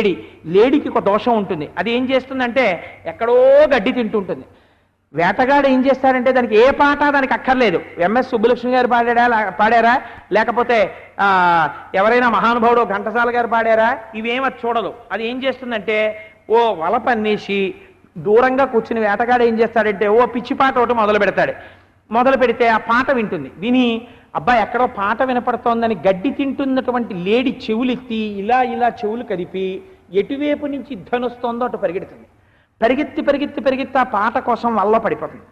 లేడి. లేడికి ఒక దోషం ఉంటుంది. అది ఏం చేస్తుందంటే ఎక్కడో గడ్డి తింటుంటుంది. వేటగాడు ఏం చేస్తారంటే దానికి ఏ పాట దానికి అక్కర్లేదు. ఎంఎస్ సుబ్బలక్ష్మి గారు పాడారా, లేకపోతే ఎవరైనా మహానుభావుడు ఘంటసాల గారు పాడారా, ఇవేమో చూడదు. అది ఏం చేస్తుందంటే ఓ వల పన్నేసి దూరంగా కూర్చుని వేటగాడు ఏం చేస్తాడంటే ఓ పిచ్చి పాట ఒకటి మొదలు పెడితే ఆ పాట వింటుంది. విని అబ్బాయి ఎక్కడో పాట వినపడుతోందని గడ్డి తింటున్నటువంటి లేడి చెవులెత్తి ఇలా ఇలా చెవులు కదిపి ఎటువైపు నుంచి ధనొస్తోందో అటు పరిగెడుతుంది. పరిగెత్తి ఆ పాట కోసం వల్ల పడిపోతుంది.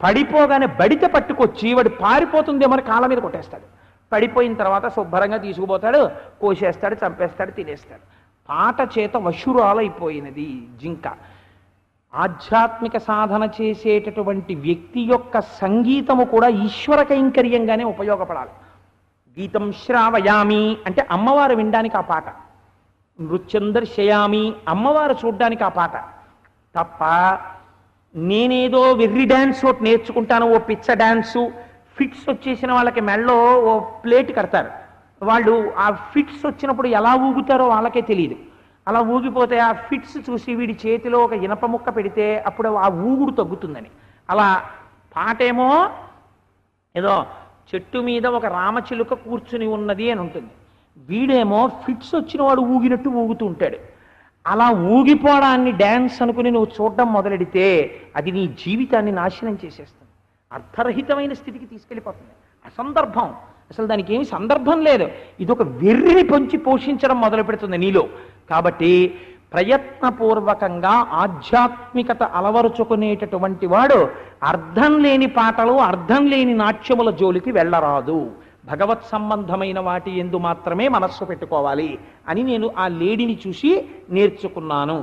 పడిపోగానే బడిత పట్టుకొచ్చి వాడు పారిపోతుందేమో కాళ్ళ మీద కొట్టేస్తాడు. పడిపోయిన తర్వాత శుభ్రంగా తీసుకుపోతాడు, కోసేస్తాడు, చంపేస్తాడు, తినేస్తాడు. పాట చేత వశురాలైపోయినది జింక. ఆధ్యాత్మిక సాధన చేసేటటువంటి వ్యక్తి యొక్క సంగీతము కూడా ఈశ్వర కైంకర్యంగానే ఉపయోగపడాలి. గీతం శ్రావయామి అంటే అమ్మవారు వినడానికి ఆ పాట, నృత్యం దర్శయామి అమ్మవారు చూడ్డానికి ఆ పాట తప్ప నేనేదో వెర్రి డ్యాన్స్ ఒకటి నేర్చుకుంటాను, ఓ పిచ్చ డ్యాన్సు. ఫిట్స్ వచ్చేసిన వాళ్ళకి మెళ్ళో ఓ ప్లేట్ కడతారు. వాళ్ళు ఆ ఫిట్స్ వచ్చినప్పుడు ఎలా ఊగుతారో వాళ్ళకే తెలియదు. అలా ఊగిపోతే ఆ ఫిట్స్ చూసి వీడి చేతిలో ఒక ఇనప ముక్క పెడితే అప్పుడు ఆ ఊగుడు తగ్గుతుందని. అలా పాటేమో ఏదో చెట్టు మీద ఒక రామచిలుక కూర్చుని ఉన్నది అని ఉంటుంది. వీడేమో ఫిట్స్ వచ్చిన వాడు ఊగినట్టు ఊగుతూ ఉంటాడు. అలా ఊగిపోవడాన్ని డ్యాన్స్ అనుకుని నువ్వు చూడడం మొదలెడితే అది నీ జీవితాన్ని నాశనం చేసేస్తుంది, అర్థరహితమైన స్థితికి తీసుకెళ్ళిపోతుంది. అసందర్భం, అసలు దానికి ఏమి సందర్భం లేదు. ఇది ఒక వెర్రిని పొంచి పోషించడం మొదలు పెడుతుంది నీలో. కాబట్టి ప్రయత్నపూర్వకంగా ఆధ్యాత్మికత అలవరుచుకునేటటువంటి వాడు అర్థం లేని పాటలు, అర్థం లేని నాట్యముల జోలికి వెళ్ళరాదు. భగవత్ సంబంధమైన వాటి యందు మాత్రమే మనస్సు పెట్టుకోవాలి అని నేను ఆ లేడీని చూసి నేర్చుకున్నాను.